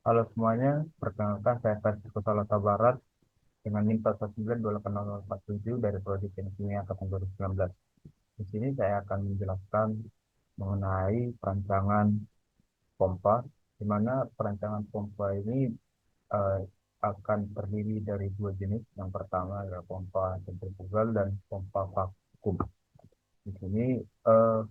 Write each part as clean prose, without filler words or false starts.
Halo semuanya, perkenalkan saya Ferdi Kota Barat dengan NIM 199280047 dari Prodi Teknik Kimia Angkatan 2019. Di sini saya akan menjelaskan mengenai perancangan pompa, di mana perancangan pompa ini eh, akan terdiri dari dua jenis. Yang pertama adalah pompa sentrifugal dan pompa vakum. Di sini eh,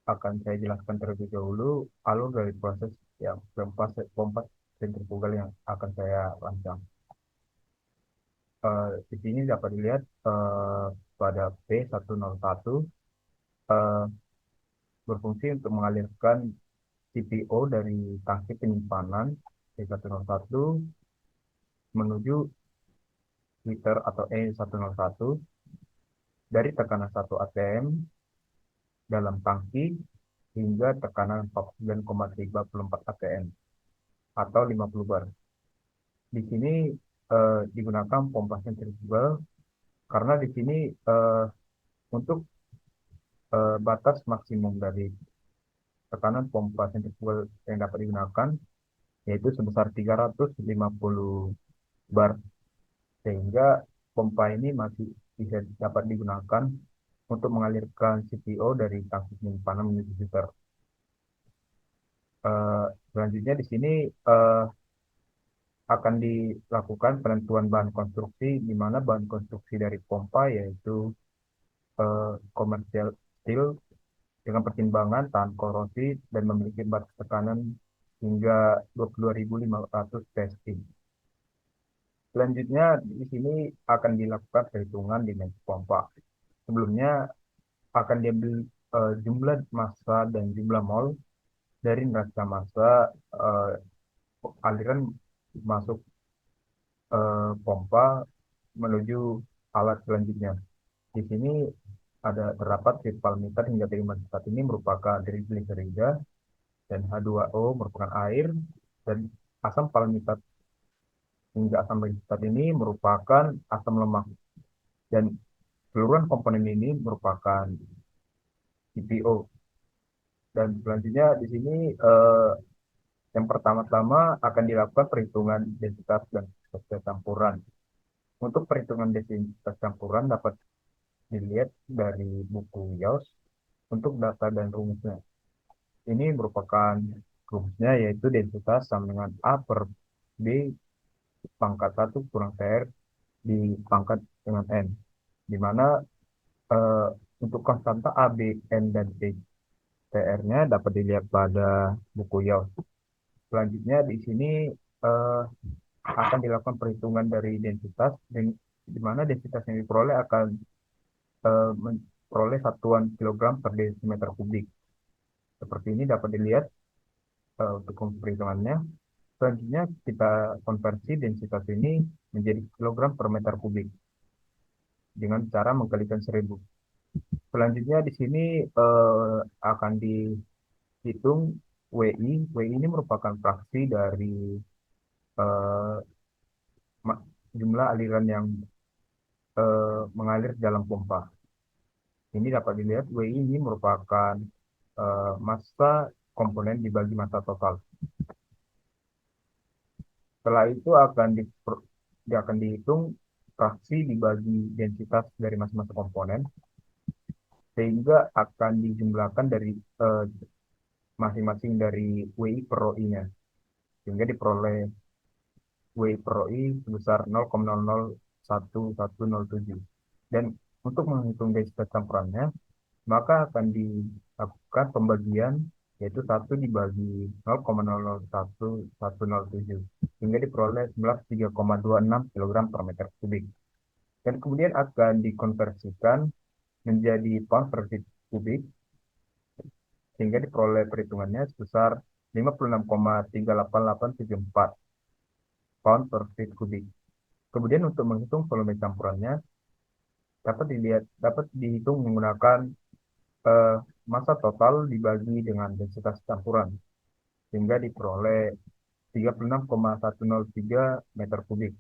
akan saya jelaskan terlebih dahulu alur dari proses yang pompa sentrifugal yang akan saya rancang. Di sini dapat dilihat pada P101 eh, berfungsi untuk mengalirkan CPO dari tangki penyimpanan P101 menuju liter atau E101 dari tekanan 1 atm dalam tangki hingga tekanan 49,34 atm atau 50 bar. Di sini digunakan pompa sentrifugal karena di sini eh, untuk batas maksimum dari tekanan pompa sentrifugal yang dapat digunakan yaitu sebesar 350 bar, sehingga pompa ini masih bisa dapat digunakan untuk mengalirkan CPO dari tangki penyimpanan menuju filter. Selanjutnya di sini eh, akan dilakukan penentuan bahan konstruksi, di mana bahan konstruksi dari pompa yaitu komersial steel dengan pertimbangan tahan korosi dan memiliki batas tekanan hingga 22.500 PSI. Selanjutnya di sini akan dilakukan perhitungan dimensi pompa. Sebelumnya akan diambil jumlah massa dan jumlah mol dari neraca massa eh, aliran masuk pompa menuju alat selanjutnya. Di sini ada terdapat pipa meter hingga terima saat ini merupakan dari gliserida dan H2O merupakan air, dan asam palmitat hingga asam palmitat ini merupakan asam lemak, dan keseluruhan komponen ini merupakan CPO. Dan selanjutnya di sini yang pertama-tama akan dilakukan perhitungan densitas dan proses campuran. Untuk perhitungan densitas campuran dapat dilihat dari buku YAUS untuk data dan rumusnya. Ini merupakan rumusnya yaitu densitas sama dengan A per B pangkat 1 kurang TR dipangkat dengan N, di mana eh, untuk konstanta A, B, N, dan T, TR-nya dapat dilihat pada buku YAUS. Selanjutnya di sini eh, akan dilakukan perhitungan dari densitas, di mana densitas yang diperoleh akan memperoleh satuan kilogram per desimeter kubik. Seperti ini dapat dilihat untuk perhitungannya. Selanjutnya kita konversi densitas ini menjadi kilogram per meter kubik dengan cara mengkalikan 1.000. Selanjutnya di sini akan dihitung WI. WI ini merupakan fraksi dari eh, jumlah aliran yang mengalir dalam pompa. Ini dapat dilihat WI ini merupakan massa komponen dibagi massa total. Setelah itu akan dihitung fraksi dibagi densitas dari masing-masing komponen, sehingga akan dijumlahkan dari eh, masing-masing dari WI per ROI-nya, sehingga diperoleh WI per ROI sebesar 0,001107. Dan untuk menghitung densitas campurannya, maka akan dilakukan pembagian yaitu 1 dibagi 0,001107, hingga diperoleh 3,26 kg per meter kubik. Dan kemudian akan dikonversikan menjadi pound per feet kubik, sehingga diperoleh perhitungannya sebesar 56,38874 pound per feet kubik. Kemudian untuk menghitung volume campurannya dapat dihitung menggunakan eh, massa total dibagi dengan densitas campuran, sehingga diperoleh 36,103 meter kubik.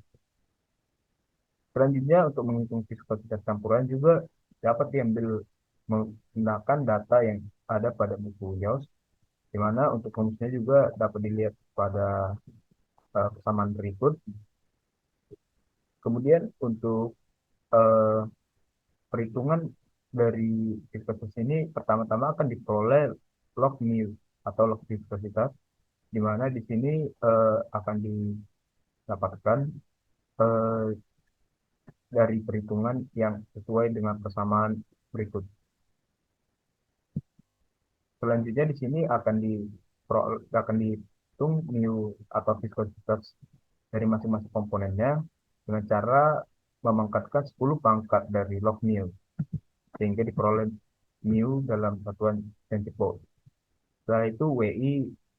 Selanjutnya untuk menghitung viskositas campuran juga dapat diambil menggunakan data yang ada pada buku YAUS, di mana untuk rumusnya juga dapat dilihat pada persamaan berikut. Kemudian untuk eh, perhitungan dari viskositas ini pertama-tama akan diperoleh log mu atau log viskositas, di mana di sini akan didapatkan eh, dari perhitungan yang sesuai dengan persamaan berikut. Selanjutnya di sini akan dihitung mu atau viskositas dari masing-masing komponennya dengan cara memangkatkan 10 pangkat dari log mu sehingga diperoleh mu dalam satuan centipold. Setelah itu WI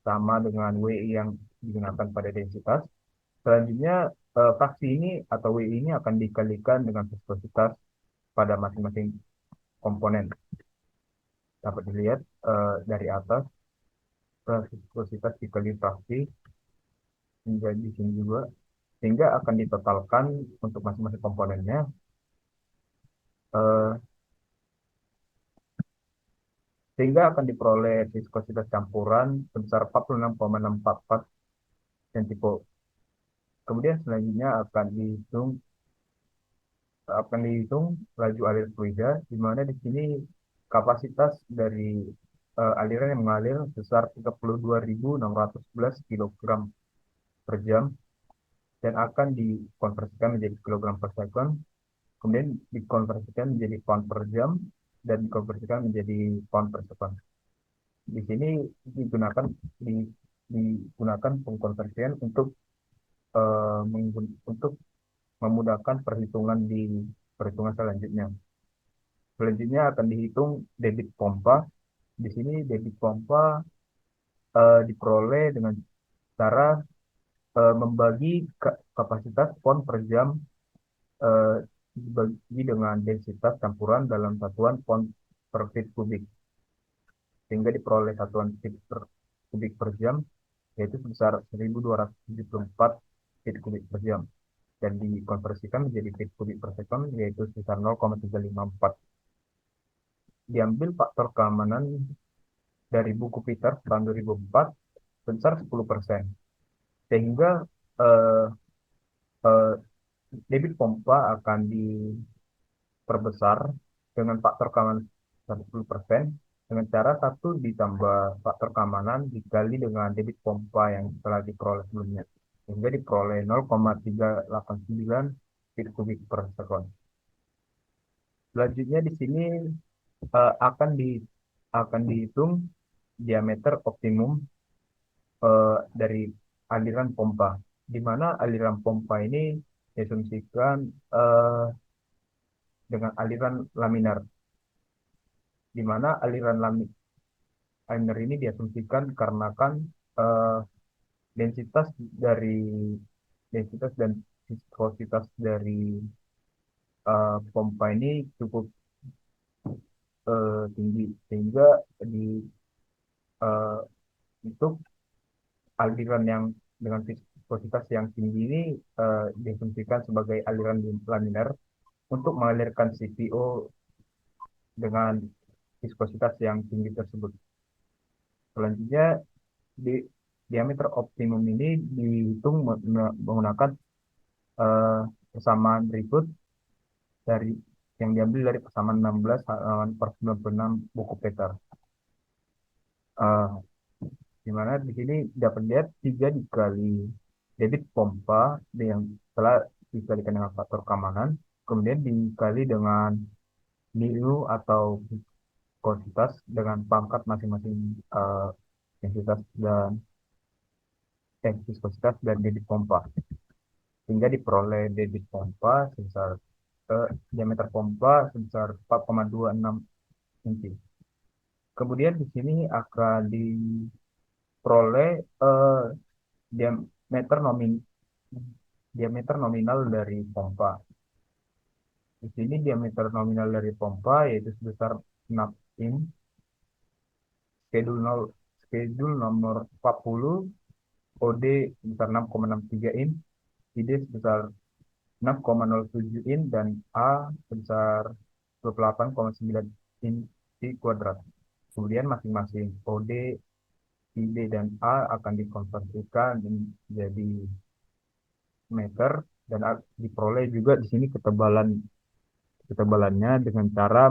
sama dengan WI yang digunakan pada densitas. Selanjutnya fraksi ini atau WI ini akan dikalikan dengan viskositas pada masing-masing komponen. Dapat dilihat dari atas viskositas dikali fraksi hingga di sini juga, sehingga akan ditotalkan untuk masing-masing komponennya, eh, sehingga akan diperoleh viskositas campuran sebesar 46,644 centipold. Kemudian selanjutnya akan dihitung laju alir fluida, di mana di sini kapasitas dari aliran yang mengalir sebesar 32.611 kg per jam dan akan dikonversikan menjadi kilogram per second, kemudian dikonversikan menjadi pound per jam dan dikonversikan menjadi pound per second. Di sini digunakan di- digunakan pengkonversian untuk memudahkan perhitungan di perhitungan selanjutnya. Selanjutnya akan dihitung debit pompa. Di sini debit pompa diperoleh dengan cara membagi kapasitas pon per jam eh, dibagi dengan densitas campuran dalam satuan pon per feet kubik, sehingga diperoleh satuan feet per kubik per jam yaitu sebesar 1.274 feet kubik per jam dan dikonversikan menjadi feet kubik per second yaitu sebesar 0,354. Diambil faktor keamanan dari buku Peter tahun 2004 sebesar 10%, sehingga eh, eh, debit pompa akan diperbesar dengan faktor keamanan 10% dengan cara satu ditambah faktor keamanan dikali dengan debit pompa yang telah diperoleh sebelumnya, sehingga diperoleh 0,389 feet kubik per second. Selanjutnya di sini eh, akan di akan dihitung diameter optimum dari aliran pompa, di mana aliran pompa ini diasumsikan eh, dengan aliran laminar, di mana laminar ini diasumsikan karena kan eh, densitas dari densitas dan viskositas dari pompa ini cukup tinggi, sehingga di eh, untuk aliran yang dengan viskositas yang tinggi ini diasumsikan sebagai aliran laminar untuk mengalirkan CPO dengan viskositas yang tinggi tersebut. Selanjutnya, di diameter optimum ini dihitung menggunakan eh, persamaan berikut dari yang diambil dari persamaan 16 halaman per 96 buku Peter. Eh, di mana di sini dapat lihat 3 dikali debit pompa yang telah dikalikan dengan faktor keamanan, kemudian dikali dengan mu atau kuantitas dengan pangkat masing-masing eh, densitas dan viskositas dan debit pompa, hingga diperoleh debit pompa sebesar diameter pompa sebesar 4,26 inci. Kemudian di sini akan diperoleh diameter diameter nominal dari pompa. Di sini diameter nominal dari pompa yaitu sebesar 6 in, schedule nomor 40, OD sebesar 6,63 in, ID sebesar 6,07 in, dan A sebesar 28,9 inci kuadrat. Kemudian masing-masing OD ID dan A akan dikonversikan menjadi meter dan diperoleh juga di sini ketebalannya dengan cara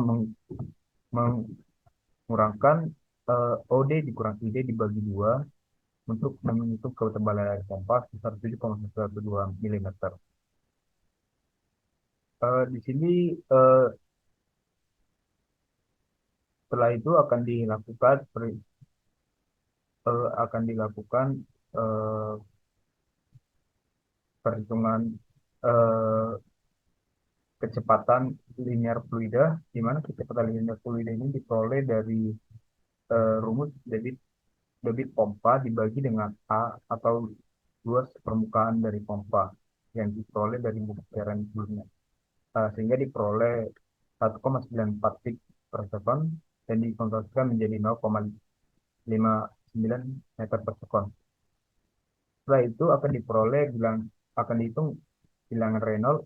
mengurangkan OD dikurang ID dibagi dua untuk menghitung ketebalan air pompa sebesar 7,112 mm. Di sini eh, setelah itu akan dilakukan eh, perhitungan eh, kecepatan linear fluida, di mana kecepatan linear fluida ini diperoleh dari rumus debit debit pompa dibagi dengan A atau luas permukaan dari pompa yang diperoleh dari buktiran sebelumnya. Sehingga diperoleh 1,94 pik per sekon dan dikonversikan menjadi 0,59 meter per sekon. Setelah itu akan dihitung bilangan Reynolds,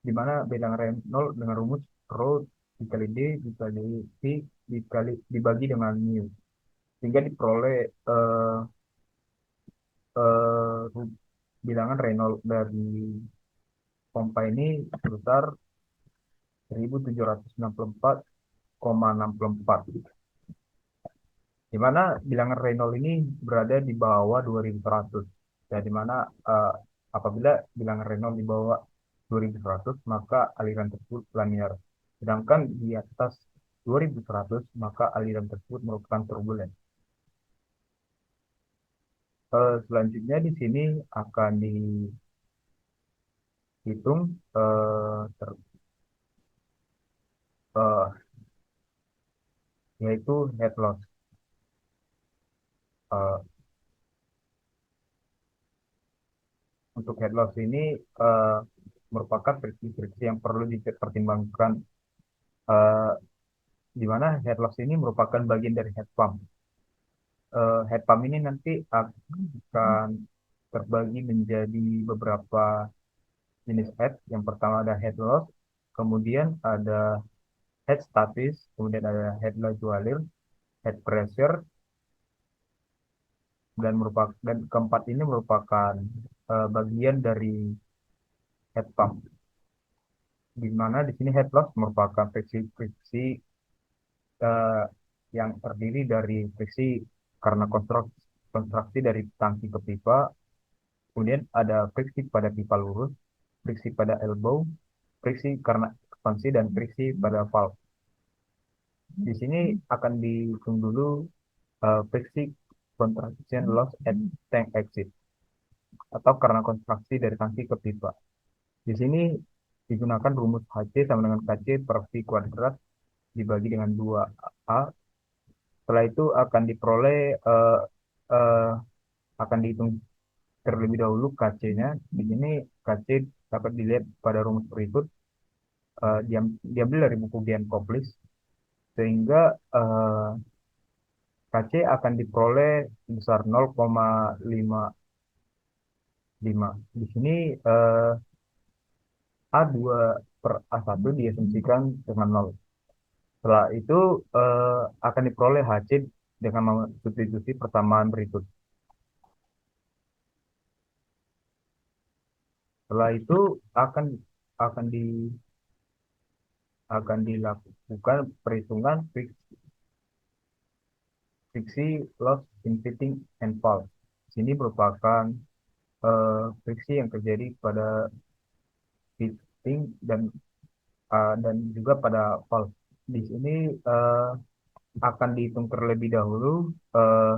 di mana bilangan Reynolds dengan rumus rho dikali D dikali P dibagi dengan mu, sehingga diperoleh bilangan Reynolds dari pompa ini sebesar 1764,64, di mana bilangan Reynolds ini berada di bawah 2100. Ya, di mana eh, apabila bilangan Reynolds di bawah 2100 maka aliran tersebut laminar. Sedangkan di atas 2100 maka aliran tersebut merupakan turbulen. Selanjutnya di sini akan dihitung eh, yaitu head loss. Eh, untuk head loss ini eh, merupakan friksi-friksi yang perlu dipertimbangkan, eh, di mana head loss ini merupakan bagian dari head pump. Head pump ini nanti akan terbagi menjadi beberapa jenis head. Yang pertama ada head loss, kemudian ada head statis, kemudian ada head laju alir, head pressure, dan keempat ini merupakan bagian dari head pump. Di mana di sini head loss merupakan friksi-friksi eh, yang terdiri dari friksi karena konstruksi dari tangki ke pipa, kemudian ada friksi pada pipa lurus, friksi pada elbow, friksi karena ekspansi, dan friksi pada valve. Di sini akan dihitung dulu friksi contraction loss at tank exit atau karena konstruksi dari tangki ke pipa. Di sini digunakan rumus HC sama dengan KC per V kuadrat dibagi dengan 2A. Setelah itu eh, eh, akan dihitung terlebih dahulu KC-nya. Di sini KC dapat dilihat pada rumus berikut. Diambil dari buku Gian Koplis, sehingga KC akan diperoleh sebesar 0,55. Di sini A2 per A1 diasumsikan dengan 0. Setelah itu akan diperoleh HC dengan substitusi persamaan berikut. Setelah itu akan akan di akan dilakukan perhitungan friksi loss in fitting and valve. Sini merupakan friksi yang terjadi pada fitting dan juga pada valve. Di sini eh, akan dihitung terlebih dahulu eh,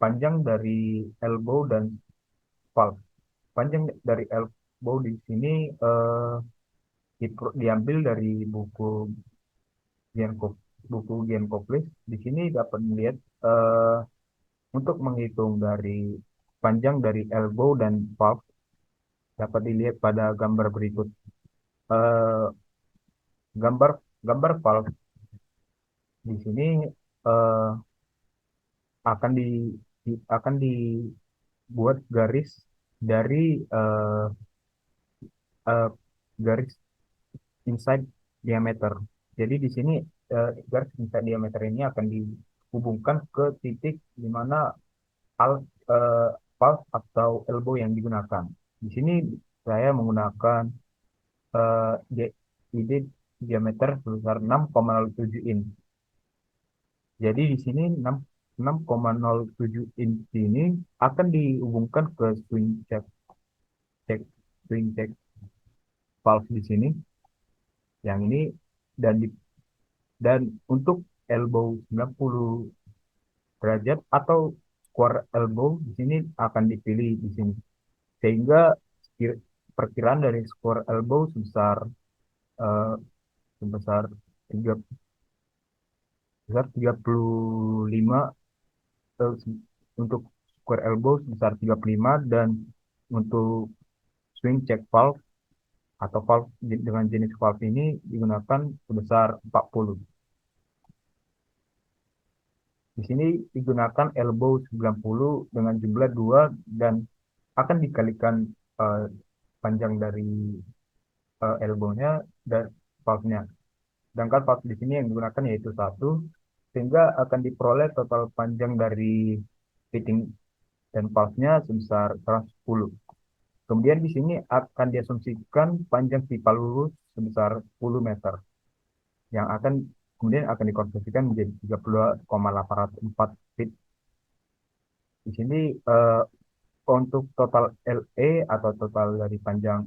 panjang dari elbow dan valve. Panjang dari elbow di sini diambil dari Giancop- buku Giancoplis. Di sini dapat melihat eh, untuk menghitung dari panjang dari elbow dan valve dapat dilihat pada gambar berikut. Eh, gambar gambar valve di sini eh, akan akan dibuat garis dari eh, eh, garis inside diameter. Jadi di sini garis inside diameter ini akan dihubungkan ke titik di mana al, eh, valve atau elbow yang digunakan. Di sini saya menggunakan ID diameter sebesar 6,07 in. Jadi di sini 6,07 inch ini akan dihubungkan ke check swing check valve di sini yang ini dan dan untuk elbow 90 derajat atau square elbow di sini akan dipilih di sini sehingga perkiraan dari square elbow sebesar eh, sebesar 3 sebesar 35 eh, untuk square elbow sebesar 35 dan untuk swing check valve atau valve dengan jenis valve ini digunakan sebesar 40. Di sini digunakan elbow 90 dengan jumlah 2 dan akan dikalikan eh, panjang dari elbownya dan valve-nya. Sedangkan valve di sini yang digunakan yaitu satu, sehingga akan diperoleh total panjang dari fitting dan valve-nya sebesar 110. Kemudian di sini akan diasumsikan panjang pipa lurus sebesar 10 meter yang akan kemudian akan dikonversikan menjadi 32,804 feet. Di sini eh, untuk total LE atau total dari panjang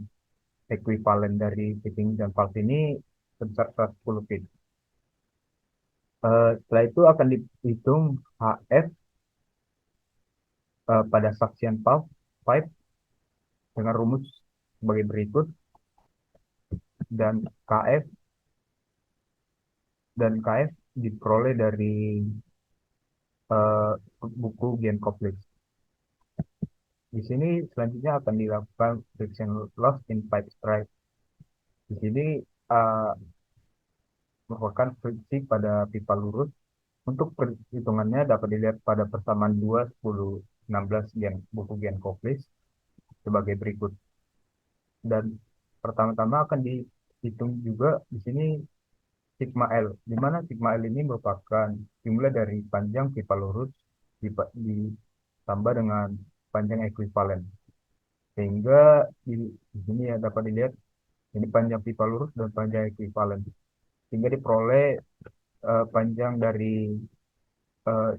ekuivalen dari fitting dan valve ini sebesar 110 feet. Setelah itu akan dihitung HF pada suction pipe dengan rumus sebagai berikut dan KF KF diperoleh dari eh, buku Gen Complex. Di sini selanjutnya akan dilakukan friction loss in pipe strike. Di sini eh, merupakan friksi pada pipa lurus. Untuk perhitungannya dapat dilihat pada persamaan 2, 10, 16 buku Gen Complex sebagai berikut. Dan pertama-tama akan dihitung juga di sini sigma L, di mana sigma L ini merupakan jumlah dari panjang pipa lurus ditambah dengan panjang ekuivalen. Sehingga di sini ya dapat dilihat ini panjang pipa lurus dan panjang ekuivalen. Sehingga diperoleh panjang dari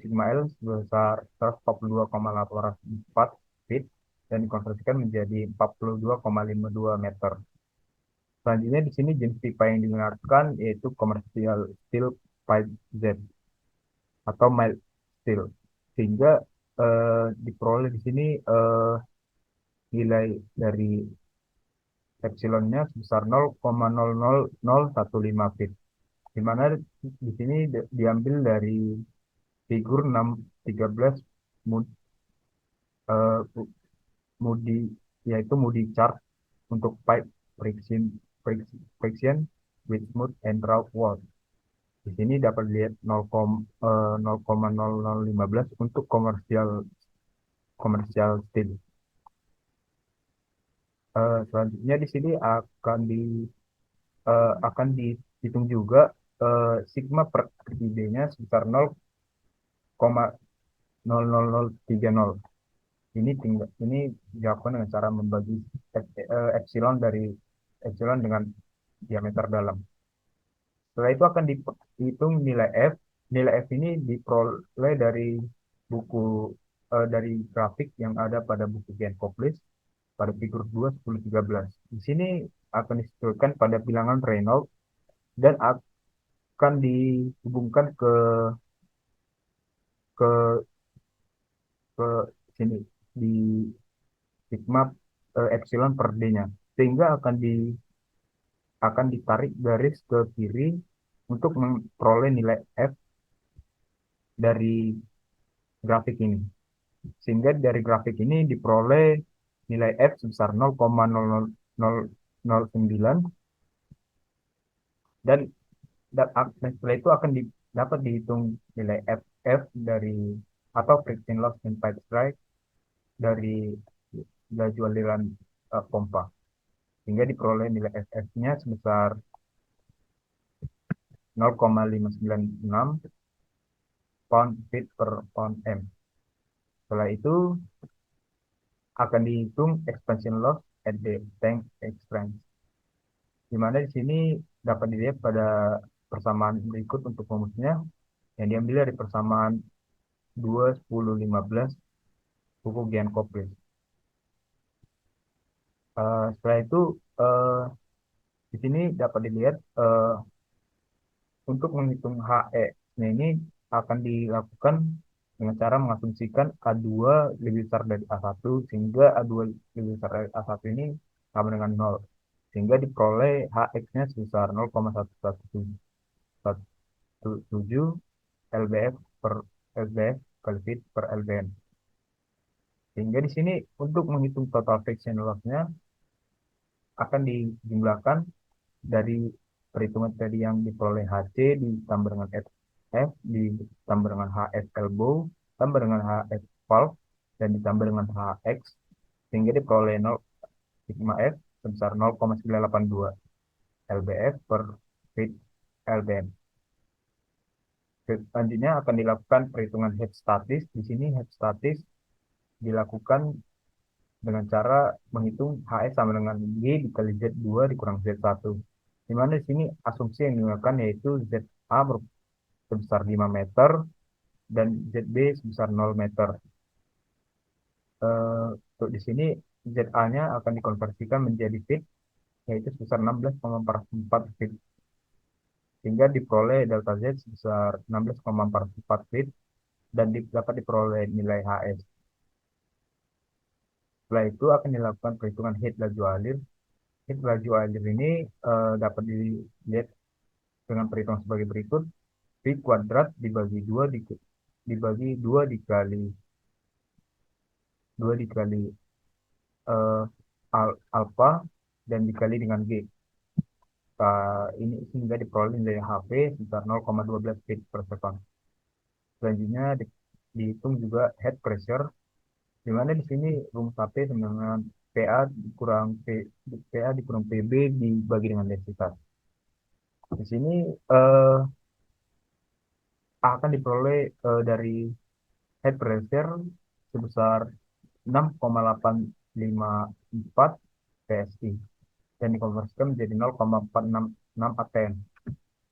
sigma L sebesar 142,804 feet dan dikonversikan menjadi 42,52 meter. Selanjutnya di sini jenis pipa yang digunakan yaitu commercial steel pipe Z atau mild steel. Sehingga diperoleh di sini nilai dari epsilonnya sebesar 0,00015 feet. Di mana di sini diambil dari figur 613 eh, Moody yaitu Moody chart untuk pipe friction friction with smooth and rough wall. Di sini dapat dilihat 0,0015 untuk komersial steel. Selanjutnya di sini akan dihitung juga sigma per ID-nya sebesar 0,00030. Ini dilakukan dengan cara membagi epsilon dari epsilon dengan diameter dalam. Setelah itu akan dihitung nilai F. Nilai F ini diperoleh dari buku dari grafik yang ada pada buku Gen Complex pada figur 2, 10, 13. Di sini akan disesuaikan pada bilangan Reynolds dan akan dihubungkan ke ke sini di sigma epsilon per D-nya. Sehingga akan ditarik garis ke kiri untuk memperoleh nilai F dari grafik ini. Sehingga dari grafik ini diperoleh nilai F sebesar 0,00009 dan, setelah itu akan dapat dihitung nilai FF dari atau friction loss in pipe strike dari laju aliran pompa. Sehingga diperoleh nilai FF-nya sebesar 0,596 pound feet per pound m. Setelah itu akan dihitung expansion loss at the tank expanse. Di mana di sini dapat dilihat pada persamaan berikut untuk rumusnya yang diambil dari persamaan 2, 10, 15 buku Gian Koplis. Setelah itu eh, di sini dapat dilihat untuk menghitung HE. Nah, ini akan dilakukan dengan cara mengasumsikan A2 lebih besar dari A1 sehingga A2 lebih besar dari A1 ini sama dengan 0. Sehingga diperoleh HX-nya sebesar 0,1117 lbf per lbf kali feet per lbn. Sehingga di sini untuk menghitung total friction loss-nya akan dijumlahkan dari perhitungan tadi yang diperoleh HC ditambah dengan FF ditambah dengan HF elbow tambah dengan HF valve dan ditambah dengan HX sehingga diperoleh 0 sigma F sebesar 0,982 lbf per feet lbn. Selanjutnya akan dilakukan perhitungan head statis. Di sini head statis dilakukan dengan cara menghitung HS sama dengan G dikali Z2 dikurang Z1. Di mana di sini asumsi yang digunakan yaitu ZA sebesar 5 meter dan ZB sebesar 0 meter. Untuk di sini ZA-nya akan dikonversikan menjadi feet yaitu sebesar 16,44 feet. Sehingga diperoleh delta Z sebesar 16,44 feet dan dapat diperoleh nilai HS. Setelah itu akan dilakukan perhitungan head laju alir. Head laju alir ini dapat dilihat dengan perhitungan sebagai berikut. V kuadrat dibagi 2 dikali 2 dikali eh, alpha dan dikali dengan G. Ini sehingga diperoleh nilai HP sebesar 0,12 feet per second. Selanjutnya dihitung juga head pressure, di mana di sini rumus HP sama dengan PA dikurang PB dibagi dengan densitas. Di sini akan diperoleh dari head pressure sebesar 6,854 PSI dan dikonversikan menjadi 0,466 atm.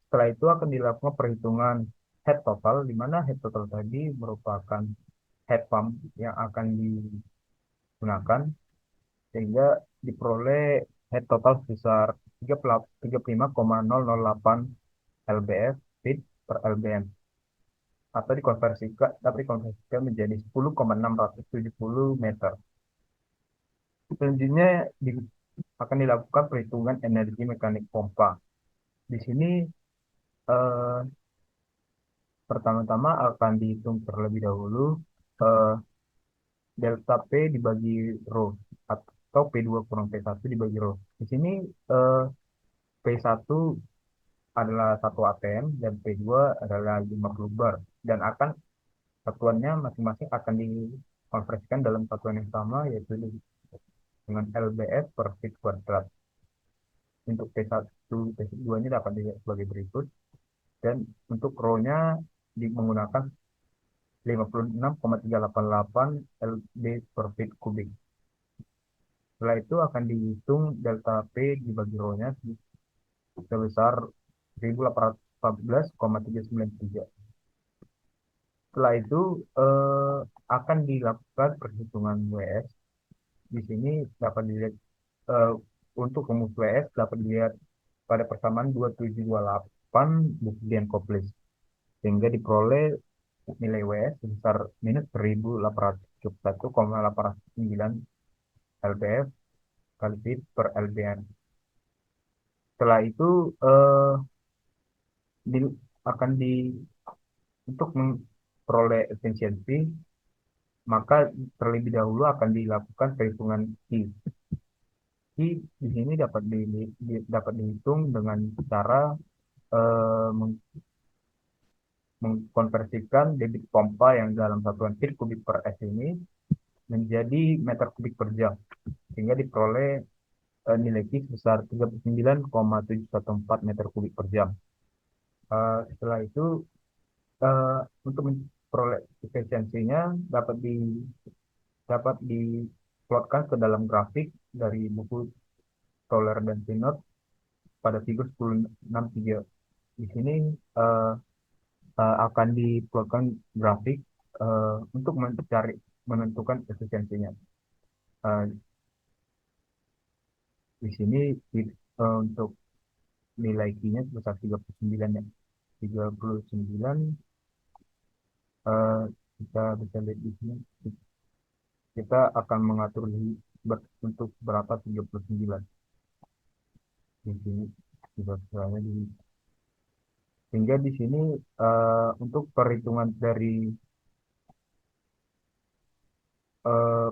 Setelah itu akan dilakukan perhitungan head total, di mana head total tadi merupakan head pump yang akan digunakan sehingga diperoleh head total sebesar 35,008 lbf feet per lbm atau dikonversikan menjadi 10,670 meter. Selanjutnya akan dilakukan perhitungan energi mekanik pompa. Di sini eh, pertama-tama akan dihitung terlebih dahulu eh, delta P dibagi rho atau P2 kurang P1 dibagi rho. Di sini eh, P1 adalah 1 atm dan P2 adalah 50 bar dan akan satuannya masing-masing akan dikonversikan dalam satuan yang sama yaitu dengan lbf per feet kuadrat. Untuk P1, P2-nya dapat dilihat sebagai berikut. Dan untuk rho-nya menggunakan 56,388 lb per feet kubik. Setelah itu akan dihitung delta P dibagi rho-nya sebesar 1814,393. Setelah itu akan dilakukan perhitungan WS. Di sini dapat dilihat eh, untuk rumus WS dapat dilihat pada persamaan 2728 Buktian Koplis sehingga diperoleh nilai WS sebesar minus 1871,809 lbf kali feet per lbn. Setelah itu di, akan di untuk memperoleh efisiensi maka terlebih dahulu akan dilakukan perhitungan I. I di sini dapat dihitung dengan cara eh, mengkonversikan debit pompa yang dalam satuan feet kubik per S ini menjadi meter kubik per jam sehingga diperoleh nilai Q sebesar 39,714 meter kubik per jam. Setelah itu eh, untuk memperoleh efisiensinya dapat diplotkan ke dalam grafik dari buku Toller dan Pinot pada figur 1063. Di sini eh, akan diplotkan grafik untuk mencari menentukan efisiensinya. Eh, di sini untuk nilai Q-nya sebesar 39 ya. 39 eh, kita bisa lihat di sini kita akan mengatur untuk berapa 39 di sini misalnya sehingga di sini untuk perhitungan dari eh,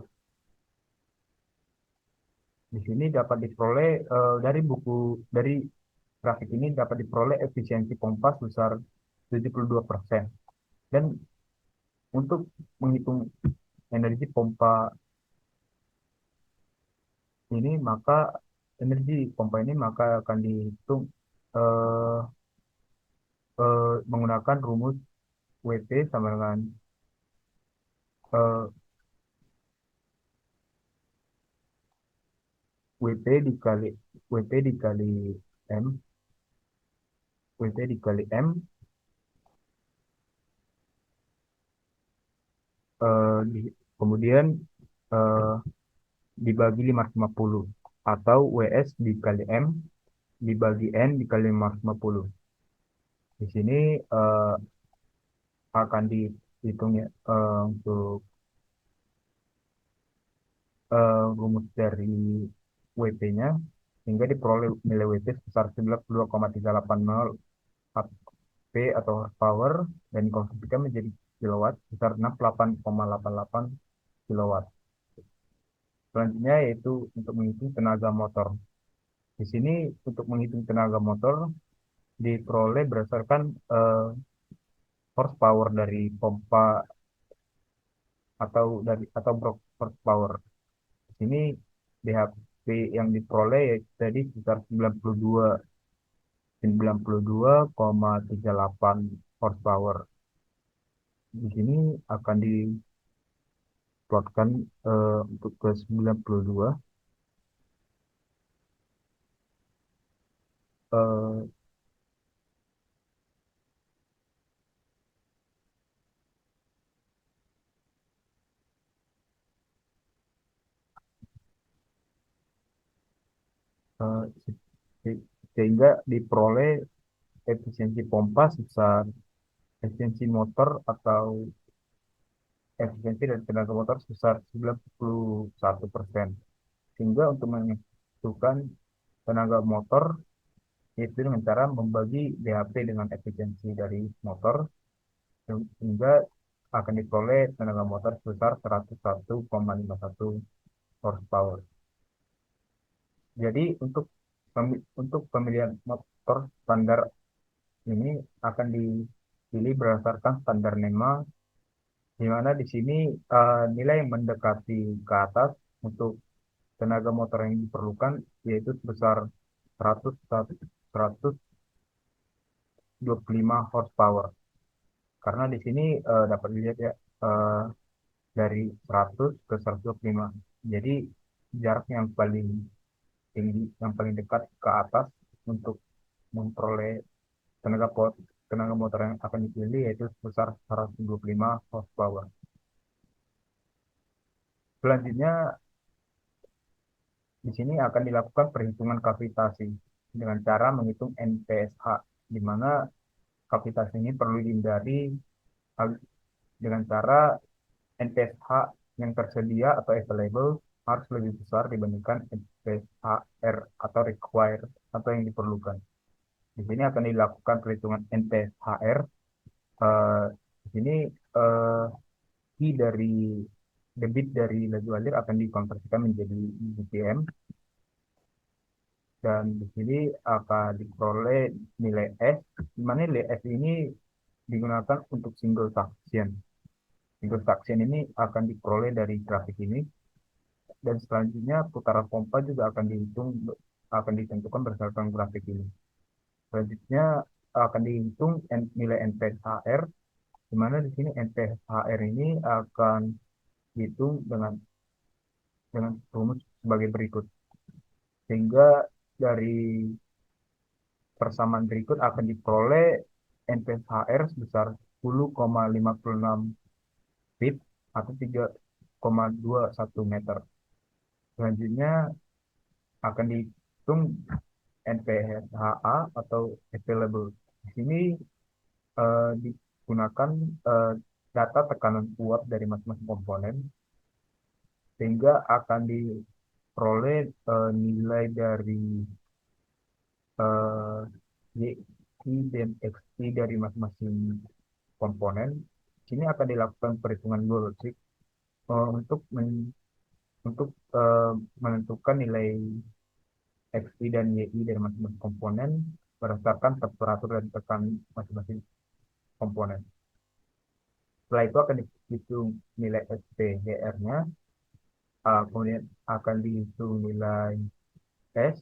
di sini dapat diperoleh dari grafik ini dapat diperoleh efisiensi pompa sebesar 72%. Dan untuk menghitung energi pompa maka akan dihitung eh, menggunakan rumus WP sama dengan eh, WP dikali WP dikali M WP dikali M kemudian eh, dibagi 550 atau WS dikali M dibagi N dikali 550. Di sini akan dihitung ya untuk rumus dari WP-nya hingga diperoleh nilai WP sebesar 92,380 HP atau horsepower dan dikonversikan menjadi kilowatt sebesar 68,88 kilowatt. Selanjutnya yaitu untuk menghitung tenaga motor. Di sini untuk menghitung tenaga motor diperoleh berdasarkan horsepower dari pompa atau brok horsepower. Di sini BHP yang diperoleh yaitu tadi sekitar 92,38 horsepower. Di sini akan diplotkan untuk ke 92 eh, eh, sehingga diperoleh efisiensi pompa sebesar efisiensi motor atau efisiensi dari tenaga motor sebesar 91%. Sehingga untuk menentukan tenaga motor yaitu dengan cara membagi BHP dengan efisiensi dari motor sehingga akan diperoleh tenaga motor sebesar 101,51 horsepower. Jadi untuk pemilihan motor standar ini akan dipilih berdasarkan standar NEMA, di mana di sini nilai yang mendekati ke atas untuk tenaga motor yang diperlukan yaitu sebesar 100 125 horsepower. Karena di sini dapat dilihat ya eh, dari 100 ke 125. Jadi jarak yang paling tinggi, yang paling dekat ke atas untuk memperoleh tenaga tenaga motor yang akan dipilih yaitu sebesar 125 horsepower. Selanjutnya di sini akan dilakukan perhitungan kavitasi dengan cara menghitung NPSH, di mana kavitasi ini perlu dihindari dengan cara NPSH yang tersedia atau available harus lebih besar dibandingkan NPSHR atau required atau yang diperlukan. Di sini akan dilakukan perhitungan NPSHR. Eh, di sini eh, key dari debit dari laju alir akan dikonversikan menjadi BPM dan di sini akan diperoleh nilai S, di mana nilai S ini digunakan untuk single suction. Single suction ini akan diperoleh dari grafik ini dan selanjutnya putaran pompa juga akan ditentukan berdasarkan grafik ini. Selanjutnya akan dihitung nilai NPHR di mana di sini NPHR ini akan dihitung dengan rumus sebagai berikut. Sehingga dari persamaan berikut akan diperoleh NPHR sebesar 10,56 feet atau 3,21 meter. Selanjutnya akan dihitung NPHA atau available. Di sini digunakan eh, data tekanan uap dari masing-masing komponen sehingga akan diperoleh nilai dari eh, YI dan XI dari masing-masing komponen. Di sini akan dilakukan perhitungan logik untuk untuk menentukan nilai XI dan YI dari masing-masing komponen berdasarkan temperatur dan tekanan masing-masing komponen. Setelah itu akan dihitung nilai SPDR-nya, kemudian akan dihitung nilai S,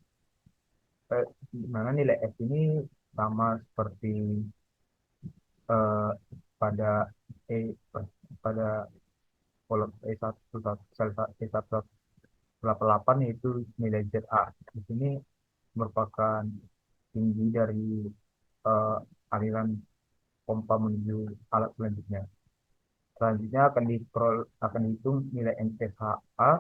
di mana nilai S ini sama seperti eh, pada E pada kolom E1 sel E1 delapan yaitu nilai ZA. Di sini merupakan tinggi dari eh, aliran pompa menuju alat selanjutnya. Selanjutnya akan dihitung nilai NPHA,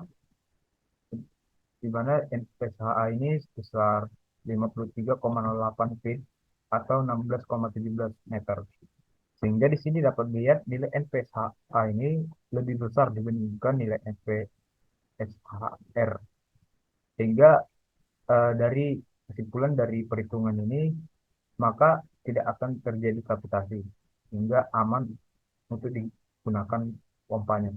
di mana NPHA ini sebesar 53,08 feet atau 16,17 meter. Sehingga di sini dapat dilihat nilai NPHA ini lebih besar dibandingkan nilai NPHR. Sehingga dari kesimpulan dari perhitungan ini, maka tidak akan terjadi gravitasi, sehingga aman untuk digunakan pompanya.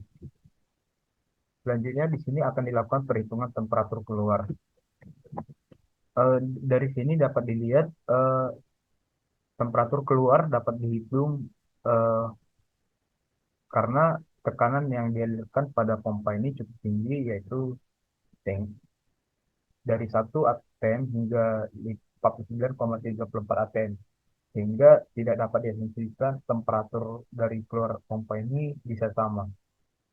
Selanjutnya di sini akan dilakukan perhitungan temperatur keluar. Eh, dari sini dapat dilihat temperatur keluar dapat dihitung eh, karena tekanan yang dialirkan pada pompa ini cukup tinggi, yaitu tank dari 1 atm hingga 49,34 atm, sehingga tidak dapat diasumsikan temperatur dari keluar pompa ini bisa sama.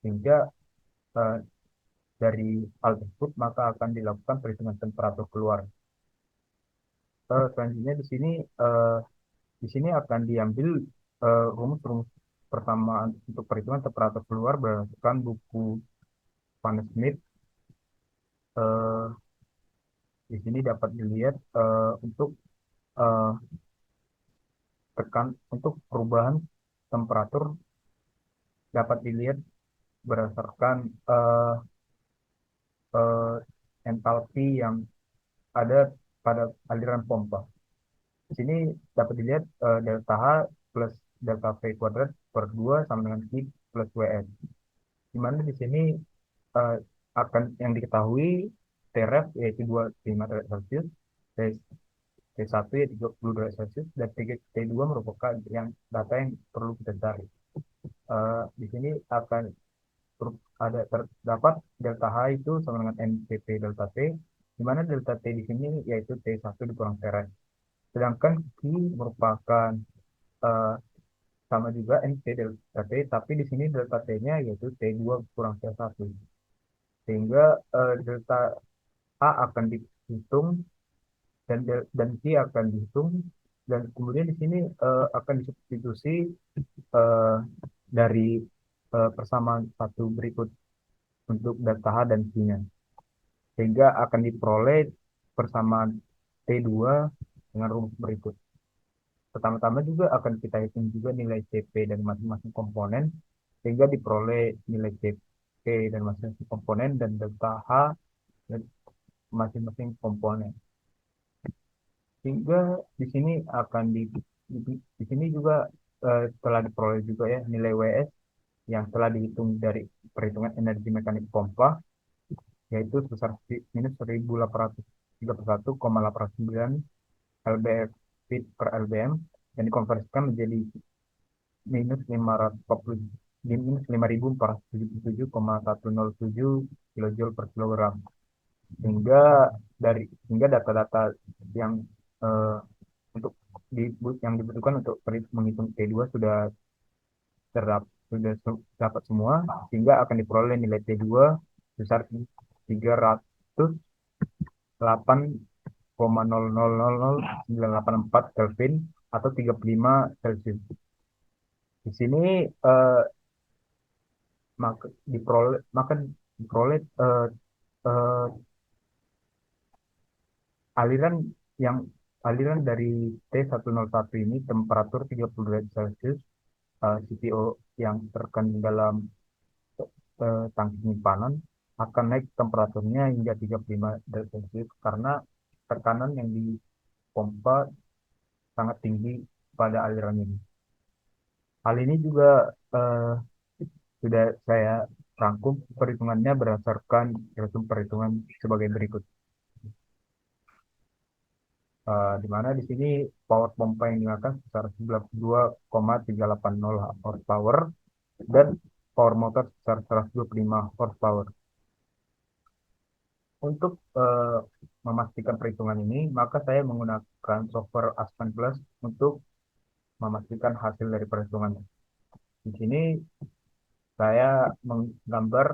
Sehingga eh, dari hal tersebut maka akan dilakukan perhitungan temperatur keluar. Selanjutnya eh, di sini akan diambil rumus-rumus persamaan untuk perhitungan temperatur keluar berdasarkan buku Van Smith. Eh, di sini dapat dilihat eh, untuk perubahan temperatur dapat dilihat berdasarkan eh, eh, entalpi yang ada pada aliran pompa. Di sini dapat dilihat delta H plus delta V kuadrat per 2 sama dengan Q plus WS. Di mana di sini eh, akan yang diketahui Tref yaitu 25 derajat Celcius, T1 yaitu 30 derajat Celcius, dan T2 merupakan data yang perlu kita cari. Di sini akan terdapat delta H itu sama dengan NTT delta T, di mana delta T di sini yaitu T1 dikurang Tr. Sedangkan Q merupakan eh, sama juga NT delta T, tapi di sini delta T-nya yaitu T2 kurang T1. Sehingga delta A akan dihitung dan Q akan dihitung, dan kemudian di sini akan disubstitusi eh, dari persamaan satu berikut untuk delta H dan Q-nya. Sehingga akan diperoleh persamaan T2 dengan rumus berikut. Pertama-tama juga akan kita hitung juga nilai CP dan masing-masing komponen, sehingga diperoleh nilai CP dan masing-masing komponen dan delta H dan masing-masing komponen. Sehingga di sini di sini juga telah diperoleh juga ya nilai WS yang telah dihitung dari perhitungan energi mekanik pompa, yaitu sebesar minus 1831,89 lbf feet per lbm, yang dikonversikan menjadi minus 540 minus 5.477,107 kilojoule per kilogram. Sehingga data-data yang eh, untuk yang dibutuhkan untuk menghitung T2 sudah sudah dapat semua, sehingga akan diperoleh nilai T2 sebesar 308,0000984 Kelvin atau 35 Celcius. Di sini eh, maka diperoleh eh, aliran yang aliran dari T101 ini temperatur 30 derajat Celcius, CPO yang terkandung dalam tangki penyimpanan akan naik temperaturnya hingga 35 derajat Celcius karena tekanan yang dipompa sangat tinggi pada aliran ini. Hal ini juga eh, sudah saya rangkum perhitungannya berdasarkan resum perhitungan sebagai berikut. Di mana di sini power pompa yang digunakan sebesar 92,380 horsepower dan power motor sebesar 125 horsepower. Untuk memastikan perhitungan ini, maka saya menggunakan software Aspen Plus untuk memastikan hasil dari perhitungannya. Di sini saya menggambar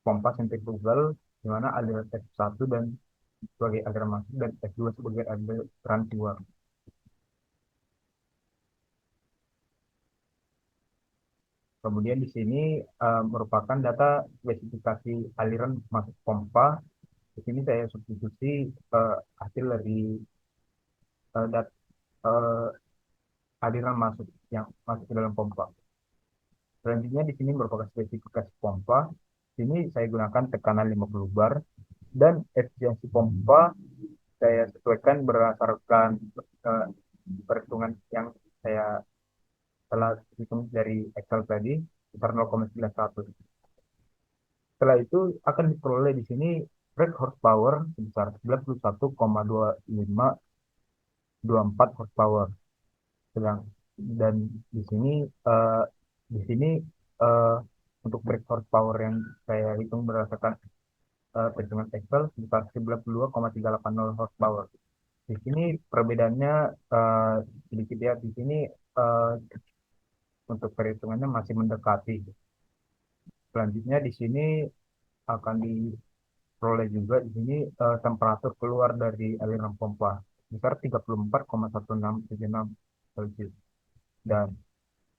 pompa sentrifugal di mana aliran S1 dan sebagai aliran masuk dan S2 sebagai aliran keluar. Kemudian di sini merupakan data spesifikasi aliran masuk pompa. Di sini saya substitusi hasil dari dat, eh, aliran masuk yang masuk ke dalam pompa. Selanjutnya di sini merupakan spesifikasi pompa. Di sini saya gunakan tekanan 50 bar dan efisiensi pompa saya sesuaikan berdasarkan eh, perhitungan yang saya telah hitung dari Excel tadi sebesar 0,91. Setelah itu akan diperoleh di sini brake horsepower sebesar 91,2524 horsepower. Sedang dan di sini eh, di sini eh, untuk brake horsepower yang saya hitung berdasarkan perhitungan Excel sebesar 92,380 horsepower. Di sini perbedaannya eh, sedikit ya. Di sini eh, untuk perhitungannya masih mendekati. Selanjutnya di sini akan diperoleh juga di sini temperatur keluar dari aliran pompa sebesar 34,1676 Celcius dan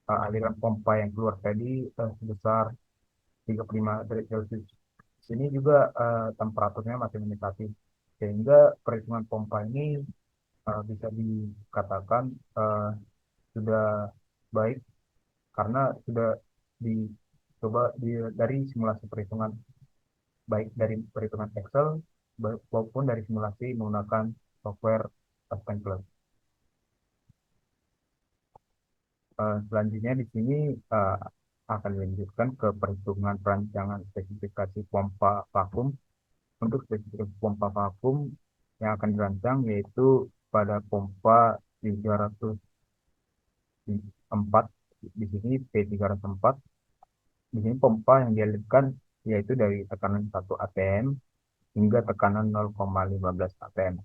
aliran pompa yang keluar tadi sebesar 35 derajat Celcius. Di sini juga temperaturnya masih mendekati sehingga perhitungan pompa ini bisa dikatakan eh, sudah baik karena sudah dicoba dari simulasi perhitungan baik dari perhitungan Excel maupun dari simulasi menggunakan software Aspen Plus. Selanjutnya di sini eh, akan dilanjutkan ke perhitungan perancangan spesifikasi pompa vakum. Untuk spesifikasi pompa vakum yang akan dirancang yaitu pada pompa 304, di sini P304. Di sini pompa yang dialirkan yaitu dari tekanan 1 atm hingga tekanan 0,15 atm.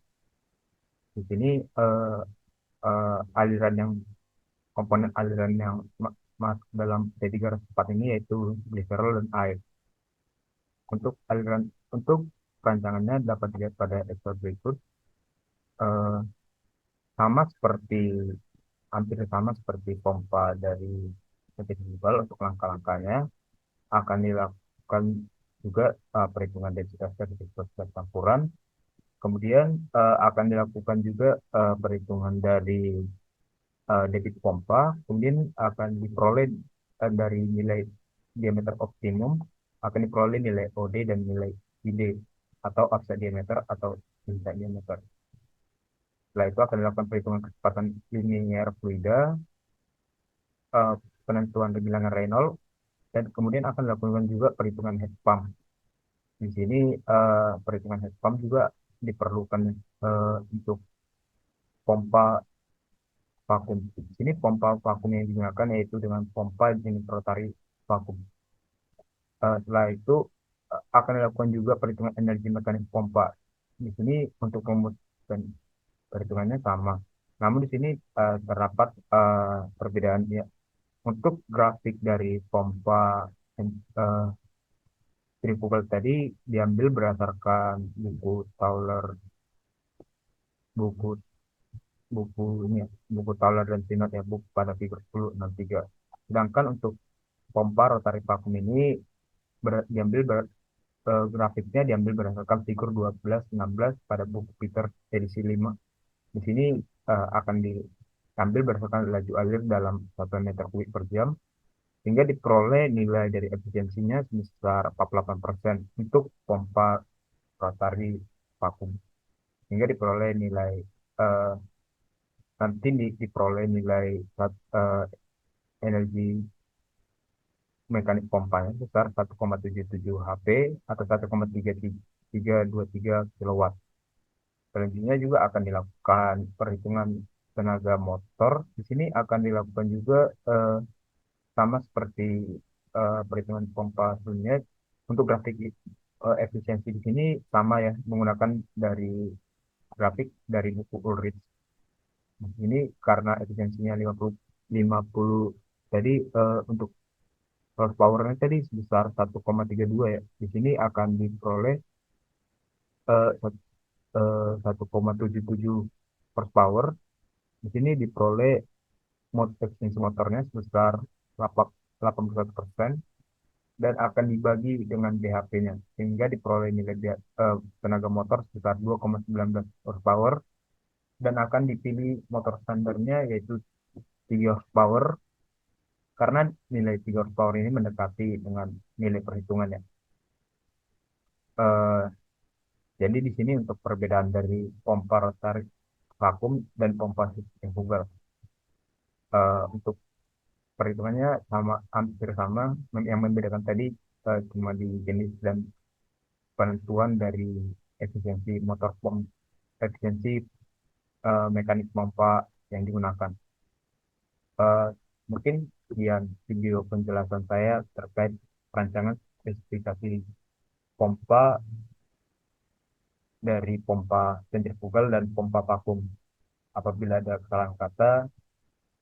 Di sini eh, aliran yang komponen aliran yang masuk dalam P304 ini yaitu glycerol dan air. Untuk perancangannya dapat dilihat pada Excel berikut. Eh, sama seperti hampir sama seperti pompa dari PT Global. Untuk langkah-langkahnya akan dilakukan juga perhitungan densitas dan viskositas campuran. Kemudian akan dilakukan juga perhitungan dari debit pompa. Kemudian akan diperoleh dari nilai diameter optimum, akan diperoleh nilai OD dan nilai ID atau offset diameter atau inside diameter. Setelah itu akan dilakukan perhitungan kecepatan linier fluida, eh, penentuan bilangan Reynolds, dan kemudian akan dilakukan juga perhitungan head pump. Di sini perhitungan head pump juga diperlukan untuk pompa vakum. Di sini pompa vakum yang digunakan yaitu dengan pompa jenis rotary vakum. Setelah itu akan dilakukan juga perhitungan energi mekanik pompa. Di sini untuk memutuskan perhitungannya sama. Namun di sini terdapat perbedaan ya. Untuk grafik dari pompa eh, centrifugal tadi diambil berdasarkan buku Tauler, buku buku ini ya, buku Tauler dan Sinot ya, buku pada figur 1063. Sedangkan untuk pompa rotary vakum ini diambil grafiknya diambil berdasarkan figur 1216 pada buku Peter edisi 5. Di sini akan diambil berdasarkan laju alir dalam 1 meter kubik per jam, sehingga diperoleh nilai dari efisiensinya sebesar 48% untuk pompa rotary vakum. Hingga diperoleh nilai eh, nanti diperoleh nilai eh, energi mekanik pompanya sebesar 1,77 HP atau 1,3323 kilowatt. Selanjutnya juga akan dilakukan perhitungan tenaga motor. Di sini akan dilakukan juga sama seperti perhitungan pompa sebelumnya. Untuk grafik efisiensi di sini sama ya, menggunakan dari grafik dari buku Ulrich. Ini karena efisiensinya 50 jadi untuk horsepower-nya tadi sebesar 1,32 ya. Di sini akan diperoleh eh, 1,77 horsepower. Di sini diperoleh efisiensi motornya sebesar 81% dan akan dibagi dengan BHP-nya sehingga diperoleh nilai tenaga motor sebesar 2,19 horsepower dan akan dipilih motor standarnya yaitu 3 horsepower karena nilai 3 horsepower ini mendekati dengan nilai perhitungannya. Eh, jadi di sini untuk perbedaan dari pompa rotary vakum dan pompa centrifugal. Untuk perhitungannya sama hampir sama. Yang membedakan tadi cuma di jenis dan penentuan dari efisiensi motor efisiensi mekanik pompa yang digunakan. Eh, Mungkin sekian video penjelasan saya terkait rancangan spesifikasi pompa dari pompa sentrifugal dan pompa vakum. Apabila ada kesalahan kata,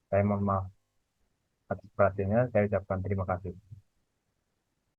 saya mohon maaf atas perhatiannya. Saya ucapkan terima kasih.